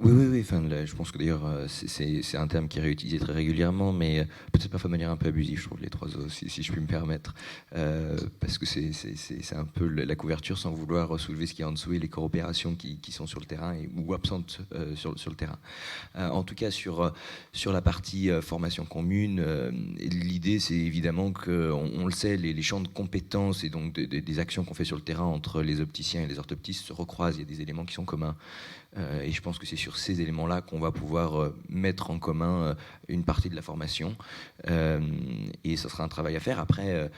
Oui. Enfin, là, je pense que d'ailleurs, c'est un terme qui est réutilisé très régulièrement, mais peut-être parfois de manière un peu abusive, je trouve, les 3 O, si je puis me permettre. Parce que c'est un peu la couverture sans vouloir soulever ce qu'il y a en dessous et les coopérations qui sont sur le terrain ou absentes sur le terrain. En tout cas, sur la partie formation commune, l'idée, c'est évidemment qu'on le sait, les champs de compétences et donc des actions qu'on fait sur le terrain entre les opticiens et les orthoptistes se recroisent, il y a des éléments qui sont communs. Et je pense que c'est sur ces éléments-là qu'on va pouvoir mettre en commun une partie de la formation. Et ça sera un travail à faire. Après,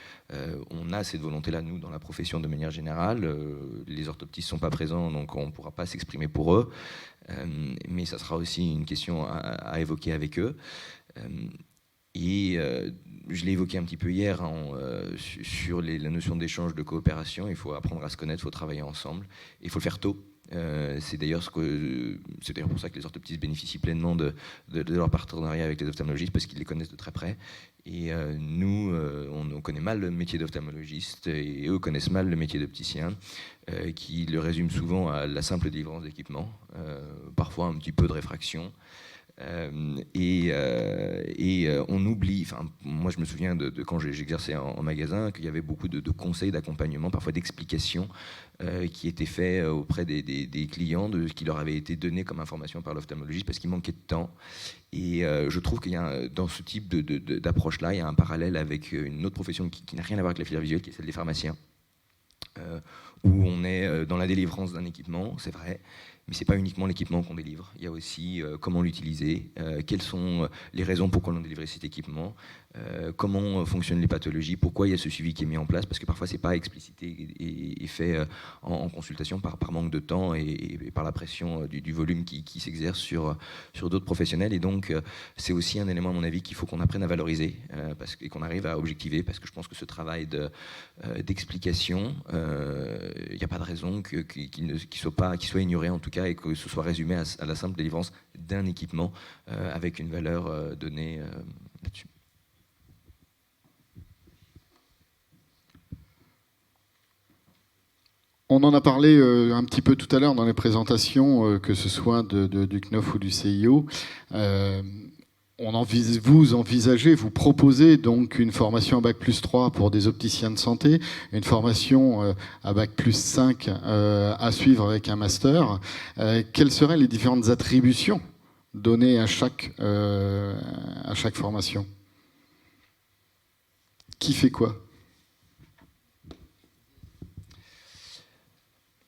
on a cette volonté-là, nous, dans la profession de manière générale. Les orthoptistes ne sont pas présents, donc on ne pourra pas s'exprimer pour eux. Mais ça sera aussi une question à évoquer avec eux. Et je l'ai évoqué un petit peu hier sur la notion d'échange, de coopération. Il faut apprendre à se connaître, il faut travailler ensemble. Et il faut le faire tôt. C'est d'ailleurs pour ça que les orthoptistes bénéficient pleinement de leur partenariat avec les ophtalmologistes, parce qu'ils les connaissent de très près. Et nous, on connaît mal le métier d'ophtalmologiste, et eux connaissent mal le métier d'opticien, qui le résume souvent à la simple délivrance d'équipement, parfois un petit peu de réfraction. Et on oublie, moi je me souviens de quand j'exerçais en magasin, qu'il y avait beaucoup de conseils, d'accompagnement, parfois d'explications qui étaient faits auprès des clients de ce qui leur avait été donné comme information par l'ophtalmologiste parce qu'il manquait de temps. Et je trouve qu'il y a dans ce type d'approche-là, il y a un parallèle avec une autre profession qui n'a rien à voir avec la filière visuelle, qui est celle des pharmaciens, où on est dans la délivrance d'un équipement, c'est vrai, Mais ce n'est pas uniquement l'équipement qu'on délivre, il y a aussi comment l'utiliser, quelles sont les raisons pour lesquelles on délivre cet équipement, comment fonctionnent les pathologies, pourquoi il y a ce suivi qui est mis en place, parce que parfois ce n'est pas explicité et fait en consultation par manque de temps et par la pression du volume qui s'exerce sur d'autres professionnels. Et donc c'est aussi un élément à mon avis qu'il faut qu'on apprenne à valoriser et qu'on arrive à objectiver, parce que je pense que ce travail d'explication, il n'y a pas de raison qu'il soit ignoré en tout cas, et que ce soit résumé à la simple délivrance d'un équipement avec une valeur donnée là-dessus. On en a parlé un petit peu tout à l'heure dans les présentations, que ce soit du CNOF ou du CIO. Vous proposez donc une formation à Bac+3 pour des opticiens de santé, une formation à Bac+5 à suivre avec un master. Quelles seraient les différentes attributions données à chaque formation? Qui fait quoi?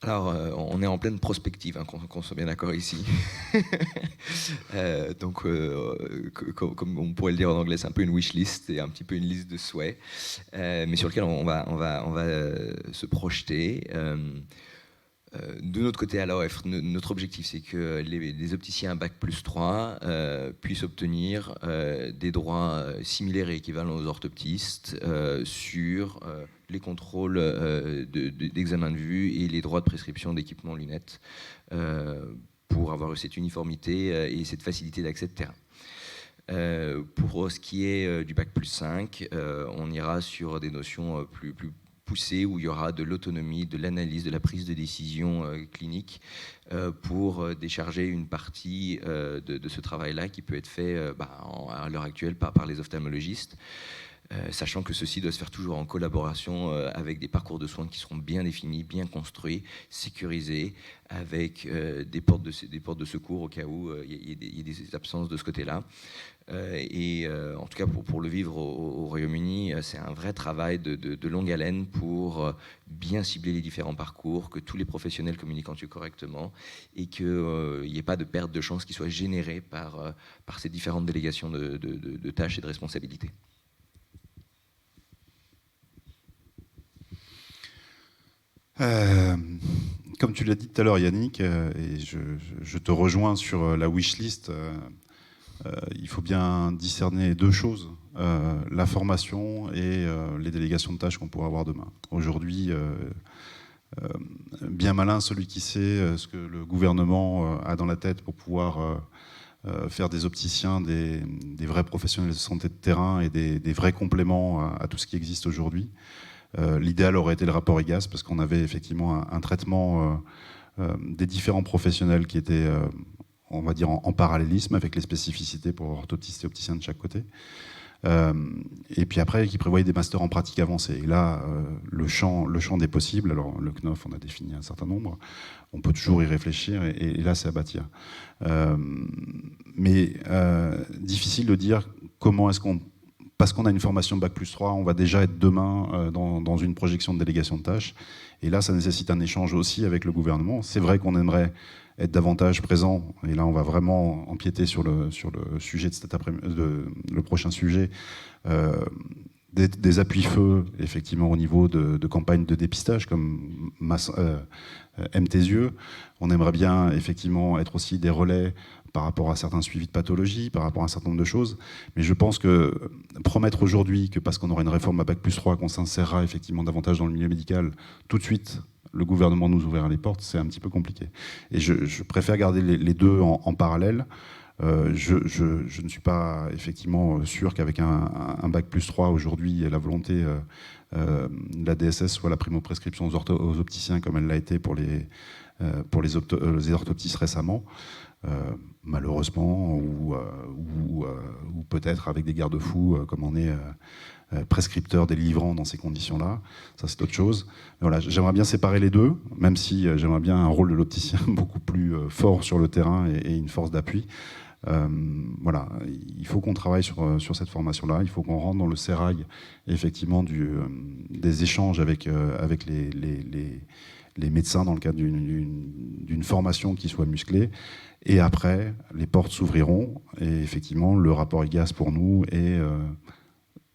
Alors, on est en pleine prospective, hein, qu'on soit bien d'accord ici. Donc, comme on pourrait le dire en anglais, c'est un peu une wish list et un petit peu une liste de souhaits, mais sur lequel on va se projeter. De notre côté à l'AOF, notre objectif, c'est que les opticiens Bac+3 puissent obtenir des droits similaires et équivalents aux orthoptistes sur les contrôles d'examen de vue et les droits de prescription d'équipements lunettes pour avoir cette uniformité et cette facilité d'accès de terrain. Pour ce qui est du Bac+5, on ira sur des notions plus poussées, où il y aura de l'autonomie, de l'analyse, de la prise de décision clinique pour décharger une partie de ce travail-là qui peut être fait à l'heure actuelle par les ophtalmologistes. Sachant que ceci doit se faire toujours en collaboration avec des parcours de soins qui seront bien définis, bien construits, sécurisés, avec des portes de secours au cas où il y ait des absences de ce côté-là. En tout cas, pour le vivre au Royaume-Uni, c'est un vrai travail de longue haleine pour bien cibler les différents parcours, que tous les professionnels communiquent entre eux correctement et qu'il n'y ait pas de perte de chance qui soit générée par ces différentes délégations de tâches et de responsabilités. Comme tu l'as dit tout à l'heure, Yannick, et je te rejoins sur la wishlist, il faut bien discerner deux choses, la formation et les délégations de tâches qu'on pourra avoir demain. Aujourd'hui, bien malin celui qui sait ce que le gouvernement a dans la tête pour pouvoir faire des opticiens des vrais professionnels de santé de terrain et des vrais compléments à tout ce qui existe aujourd'hui. L'idéal aurait été le rapport IGAS, parce qu'on avait effectivement un traitement des différents professionnels qui étaient, on va dire, en parallélisme avec les spécificités pour orthoptistes et opticiens de chaque côté. Et puis après, qui prévoyait des masters en pratique avancée. Et là, le champ des possibles, alors le CNOF, on a défini un certain nombre, on peut toujours y réfléchir, et là, c'est à bâtir. Mais difficile de dire comment est-ce qu'on... Parce qu'on a une formation Bac+3, on va déjà être demain dans une projection de délégation de tâches. Et là, ça nécessite un échange aussi avec le gouvernement. C'est vrai qu'on aimerait être davantage présent. Et là, on va vraiment empiéter sur le sujet de cet après-midi, le prochain sujet. Des appuis-feux, effectivement, au niveau de campagnes de dépistage, comme Aime tes yeux. On aimerait bien, effectivement, être aussi des relais par rapport à certains suivis de pathologie, par rapport à un certain nombre de choses. Mais je pense que promettre aujourd'hui que parce qu'on aura une réforme à Bac+3, qu'on s'insérera effectivement davantage dans le milieu médical, tout de suite, le gouvernement nous ouvrira les portes, c'est un petit peu compliqué. Et je préfère garder les deux en parallèle. Je ne suis pas effectivement sûr qu'avec un Bac+3 aujourd'hui, la volonté de la DSS soit la primo-prescription aux opticiens comme elle l'a été pour les orthoptistes récemment. Malheureusement, ou peut-être avec des garde-fous, comme on est prescripteur délivrant dans ces conditions-là. Ça, c'est autre chose. Mais voilà, j'aimerais bien séparer les deux, même si j'aimerais bien un rôle de l'opticien beaucoup plus fort sur le terrain et une force d'appui. Voilà, il faut qu'on travaille sur cette formation-là. Il faut qu'on rentre dans le sérail, effectivement, des échanges avec les médecins dans le cadre d'une formation qui soit musclée. Et après, les portes s'ouvriront. Et effectivement, le rapport IGAS pour nous est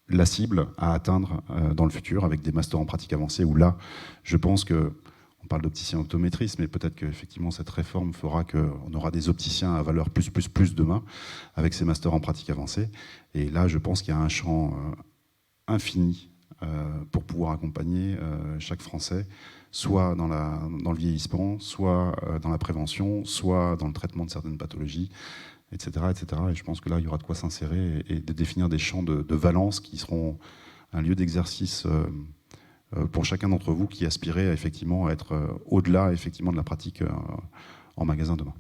la cible à atteindre dans le futur avec des masters en pratique avancée où là, je pense que on parle d'opticien optométriste, mais peut-être qu'effectivement cette réforme fera qu'on aura des opticiens à valeur plus demain avec ces masters en pratique avancée. Et là, je pense qu'il y a un champ infini pour pouvoir accompagner chaque Français, soit dans le vieillissement, soit dans la prévention, soit dans le traitement de certaines pathologies, etc., etc. Et je pense que là, il y aura de quoi s'insérer et de définir des champs de valence qui seront un lieu d'exercice pour chacun d'entre vous qui aspirait effectivement à être au-delà effectivement de la pratique en magasin demain.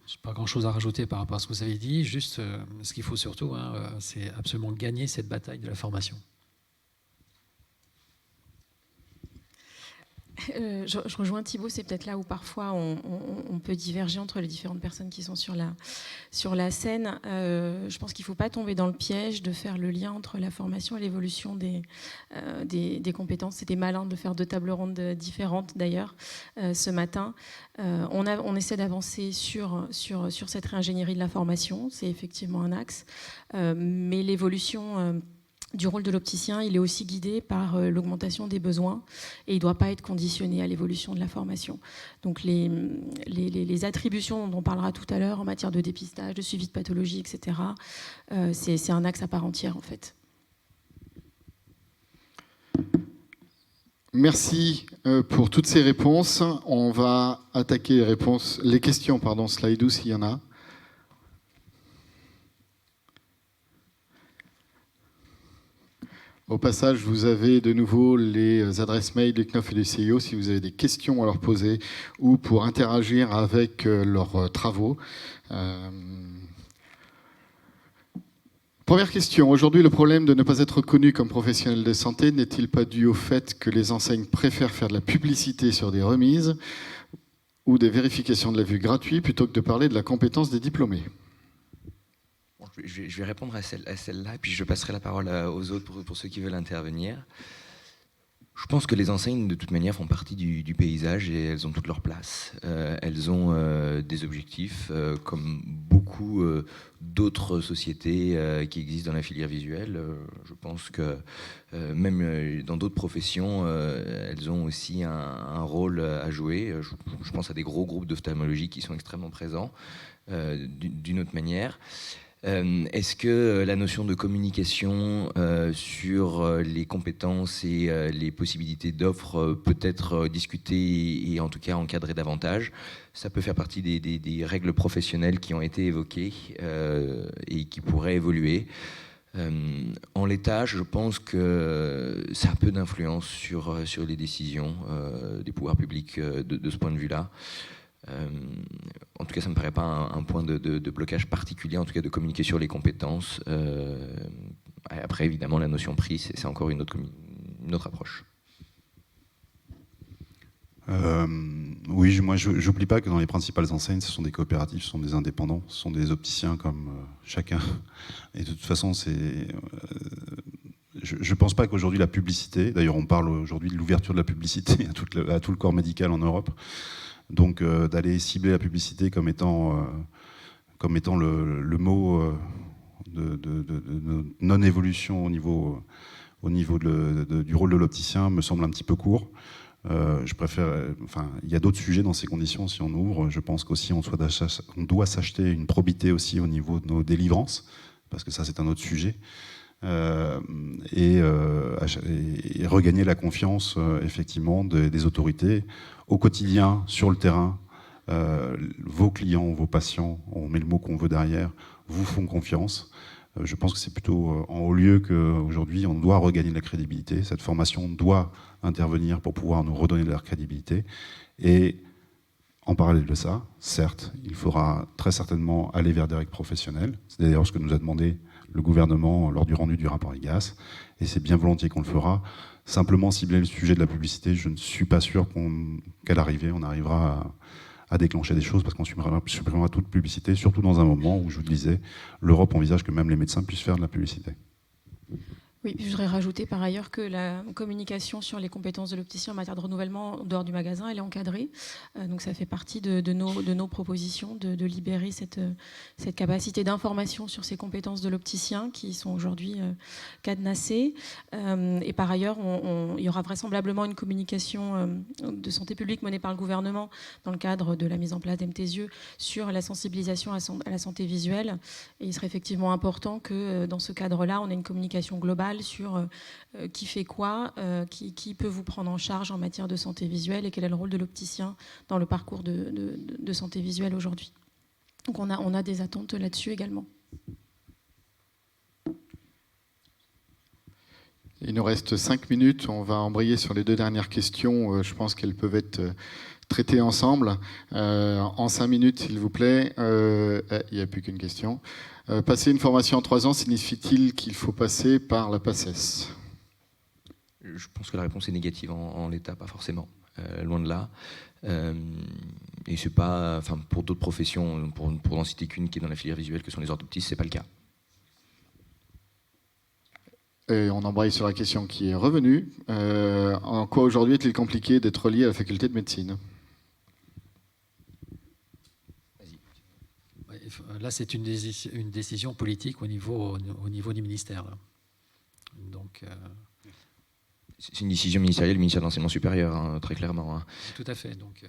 Je n'ai pas grand-chose à rajouter par rapport à ce que vous avez dit. Juste, ce qu'il faut surtout, c'est absolument gagner cette bataille de la formation. Je rejoins Thibaut, c'est peut-être là où parfois on peut diverger entre les différentes personnes qui sont sur la scène. Je pense qu'il ne faut pas tomber dans le piège de faire le lien entre la formation et l'évolution des compétences. C'était malin de faire 2 tables rondes différentes d'ailleurs ce matin. On essaie d'avancer sur cette réingénierie de la formation, c'est effectivement un axe, mais l'évolution du rôle de l'opticien, il est aussi guidé par l'augmentation des besoins et il ne doit pas être conditionné à l'évolution de la formation. Donc les attributions dont on parlera tout à l'heure en matière de dépistage, de suivi de pathologie, etc., c'est un axe à part entière en fait. Merci pour toutes ces réponses. On va attaquer les questions, Slaidou s'il y en a. Au passage, vous avez de nouveau les adresses mail du CNOF et du CIO si vous avez des questions à leur poser ou pour interagir avec leurs travaux. Première question. Aujourd'hui, le problème de ne pas être reconnu comme professionnel de santé n'est-il pas dû au fait que les enseignes préfèrent faire de la publicité sur des remises ou des vérifications de la vue gratuites plutôt que de parler de la compétence des diplômés ? Je vais répondre à celle-là, puis je passerai la parole aux autres pour ceux qui veulent intervenir. Je pense que les enseignes, de toute manière, font partie du paysage et elles ont toute leur place. Elles ont des objectifs, comme beaucoup d'autres sociétés qui existent dans la filière visuelle. Je pense que même dans d'autres professions, elles ont aussi un rôle à jouer. Je pense à des gros groupes d'ophtalmologie qui sont extrêmement présents d'une autre manière. Est-ce que la notion de communication sur les compétences et les possibilités d'offres peut être discutée et en tout cas encadrée davantage ? Ça peut faire partie des règles professionnelles qui ont été évoquées et qui pourraient évoluer. En l'état, je pense que ça a peu d'influence sur les décisions des pouvoirs publics de ce point de vue-là. En tout cas, ça ne me paraît pas un point de blocage particulier, en tout cas de communiquer sur les compétences. Après, évidemment, la notion prix, c'est encore une autre approche. Oui, moi, je n'oublie pas que dans les principales enseignes, ce sont des coopératives, ce sont des indépendants, ce sont des opticiens comme chacun. Et de toute façon, je ne pense pas qu'aujourd'hui la publicité, d'ailleurs on parle aujourd'hui de l'ouverture de la publicité à tout le corps médical en Europe, donc d'aller cibler la publicité comme étant le mot de non-évolution au niveau du rôle de l'opticien me semble un petit peu court. Je préfère, il y a d'autres sujets dans ces conditions si on ouvre. Je pense qu'aussi on doit s'acheter une probité aussi au niveau de nos délivrances, parce que ça c'est un autre sujet. Et regagner la confiance effectivement des autorités au quotidien, sur le terrain. Vos clients, vos patients, on met le mot qu'on veut derrière, vous font confiance. Je pense que c'est plutôt en haut lieu qu'aujourd'hui on doit regagner de la crédibilité. Cette formation doit intervenir pour pouvoir nous redonner de la crédibilité. Et en parallèle de ça, certes, il faudra très certainement aller vers des règles professionnelles. C'est d'ailleurs ce que nous a demandé le gouvernement lors du rendu du rapport IGAS, et c'est bien volontiers qu'on le fera. Simplement cibler le sujet de la publicité, je ne suis pas sûr qu'à l'arrivée, on arrivera à déclencher des choses, parce qu'on supprimera toute publicité, surtout dans un moment où, je vous le disais, l'Europe envisage que même les médecins puissent faire de la publicité. Oui, je voudrais rajouter par ailleurs que la communication sur les compétences de l'opticien en matière de renouvellement en dehors du magasin, elle est encadrée. Donc ça fait partie de nos propositions de libérer cette capacité d'information sur ces compétences de l'opticien qui sont aujourd'hui cadenassées. Et par ailleurs, il y aura vraisemblablement une communication de santé publique menée par le gouvernement dans le cadre de la mise en place d'MTSIE sur la sensibilisation à la santé visuelle. Et il serait effectivement important que dans ce cadre-là, on ait une communication globale sur qui fait quoi, qui peut vous prendre en charge en matière de santé visuelle et quel est le rôle de l'opticien dans le parcours de santé visuelle aujourd'hui. Donc on a des attentes là-dessus également. Il nous reste 5 minutes, on va embrayer sur les 2 dernières questions, je pense qu'elles peuvent être traitées ensemble. En 5 minutes, s'il vous plaît, il n'y a plus qu'une question. Passer une formation en 3 ans, signifie-t-il qu'il faut passer par la PACES ? Je pense que la réponse est négative en l'état, pas forcément. Loin de là. Et c'est pas, enfin, pour d'autres professions, pour n'en citer qu'une qui est dans la filière visuelle, que sont les orthoptistes, c'est pas le cas. Et on embraye sur la question qui est revenue. En quoi aujourd'hui est-il compliqué d'être lié à la faculté de médecine ? Là, c'est une décision politique au niveau du ministère. Là. Donc, c'est une décision ministérielle, le ministère de l'Enseignement supérieur, hein, très clairement. Hein. Tout à fait. Donc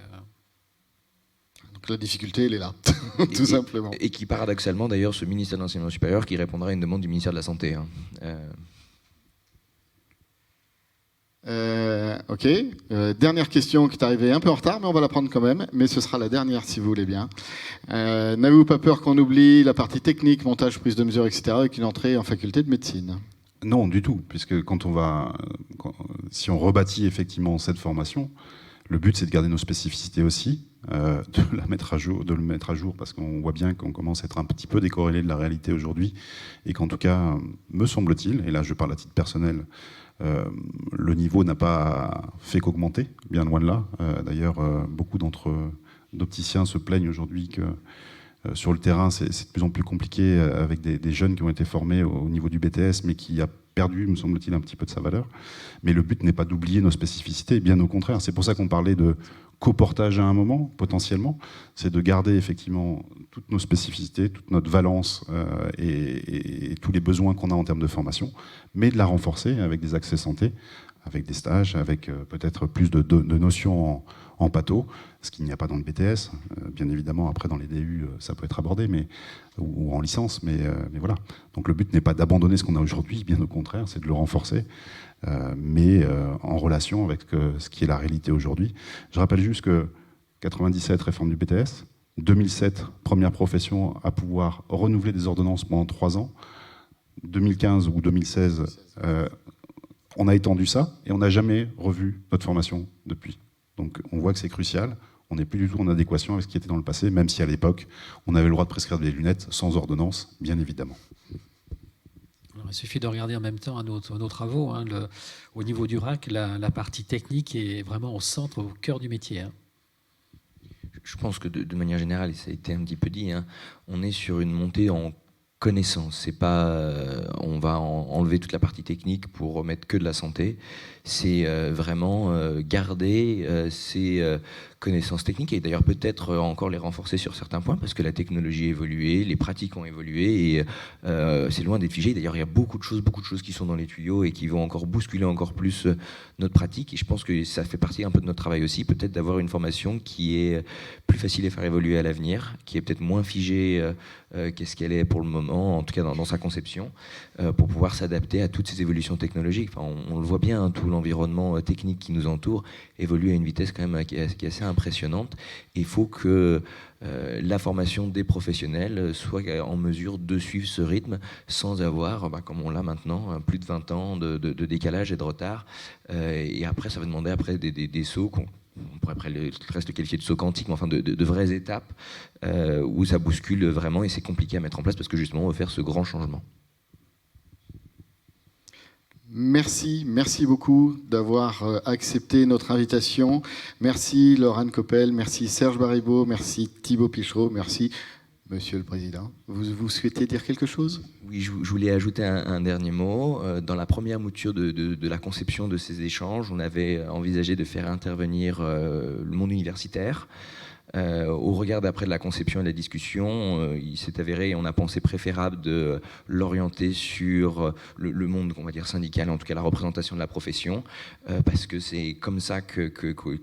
la difficulté, elle est là, tout simplement. Et qui, paradoxalement, d'ailleurs, ce ministère de l'Enseignement supérieur qui répondra à une demande du ministère de la Santé. Hein. Ok. Dernière question qui est arrivée un peu en retard, mais on va la prendre quand même. Mais ce sera la dernière, si vous voulez bien. N'avez-vous pas peur qu'on oublie la partie technique, montage, prise de mesure, etc., avec une entrée en faculté de médecine ? Non, du tout, puisque si on rebâtit effectivement cette formation, le but c'est de garder nos spécificités aussi, de le mettre à jour, parce qu'on voit bien qu'on commence à être un petit peu décorrélé de la réalité aujourd'hui, et qu'en tout cas, me semble-t-il, et là je parle à titre personnel, le niveau n'a pas fait qu'augmenter, bien loin de là. D'ailleurs, beaucoup d'opticiens se plaignent aujourd'hui que sur le terrain, c'est de plus en plus compliqué avec des jeunes qui ont été formés au niveau du BTS, mais qui a perdu, me semble-t-il, un petit peu de sa valeur. Mais le but n'est pas d'oublier nos spécificités, bien au contraire. C'est pour ça qu'on parlait de coportage à un moment, potentiellement. C'est de garder effectivement toutes nos spécificités, toute notre valence et tous les besoins qu'on a en termes de formation, mais de la renforcer avec des accès santé, avec des stages, avec peut-être plus de notions en patho, ce qu'il n'y a pas dans le BTS. Bien évidemment, après, dans les DU, ça peut être abordé, ou en licence, mais voilà. Donc le but n'est pas d'abandonner ce qu'on a aujourd'hui, bien au contraire, c'est de le renforcer, mais en relation avec ce qui est la réalité aujourd'hui. Je rappelle juste que 97, réforme du BTS, 2007, première profession à pouvoir renouveler des ordonnances pendant 3 ans, 2015 ou 2016, on a étendu ça, et on n'a jamais revu notre formation depuis. Donc on voit que c'est crucial, on n'est plus du tout en adéquation avec ce qui était dans le passé, même si à l'époque, on avait le droit de prescrire des lunettes sans ordonnance, bien évidemment. Alors, il suffit de regarder en même temps nos travaux. Hein, au niveau du RAC, la partie technique est vraiment au centre, au cœur du métier. Hein. Je pense que de manière générale, et ça a été un petit peu dit, hein, on est sur une montée en connaissance. C'est pas on va enlever toute la partie technique pour remettre que de la santé. C'est vraiment garder ces connaissances techniques et d'ailleurs peut-être encore les renforcer sur certains points parce que la technologie a évolué, les pratiques ont évolué et c'est loin d'être figé. D'ailleurs, il y a beaucoup de choses qui sont dans les tuyaux et qui vont encore bousculer encore plus notre pratique. Et je pense que ça fait partie un peu de notre travail aussi, peut-être d'avoir une formation qui est plus facile à faire évoluer à l'avenir, qui est peut-être moins figée qu'est-ce qu'elle est pour le moment, en tout cas dans sa conception, pour pouvoir s'adapter à toutes ces évolutions technologiques. Enfin, on le voit bien, hein, tout l'environnement technique qui nous entoure évolue à une vitesse quand même qui est assez impressionnante. Il faut que la formation des professionnels soit en mesure de suivre ce rythme sans avoir, comme on l'a maintenant, plus de 20 ans de décalage et de retard. Et après, ça va demander après des sauts on pourrait presque le qualifier de saut quantique, mais enfin de vraies étapes où ça bouscule vraiment et c'est compliqué à mettre en place parce que justement on veut faire ce grand changement. Merci beaucoup d'avoir accepté notre invitation. Merci Laurent Coppel, merci Serge Baribeau, merci Thibaut Pichereau, merci Monsieur le Président. Vous souhaitez dire quelque chose ? Oui, je voulais ajouter un dernier mot. Dans la première mouture de la conception de ces échanges, on avait envisagé de faire intervenir le monde universitaire. Au regard d'après de la conception et de la discussion, il s'est avéré, on a pensé préférable de l'orienter sur le monde, on va dire syndical, en tout cas la représentation de la profession, parce que c'est comme ça que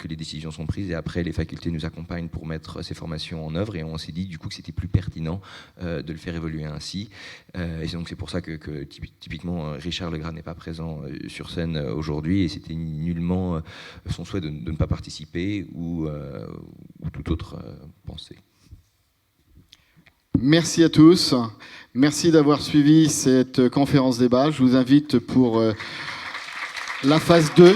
les décisions sont prises, et après les facultés nous accompagnent pour mettre ces formations en œuvre, et on s'est dit du coup que c'était plus pertinent de le faire évoluer ainsi. Et donc c'est pour ça que typiquement Richard Legras n'est pas présent sur scène aujourd'hui, et c'était nullement son souhait de ne pas participer ou tout autre pensée. Merci à tous. Merci d'avoir suivi cette conférence débat. Je vous invite pour la phase 2.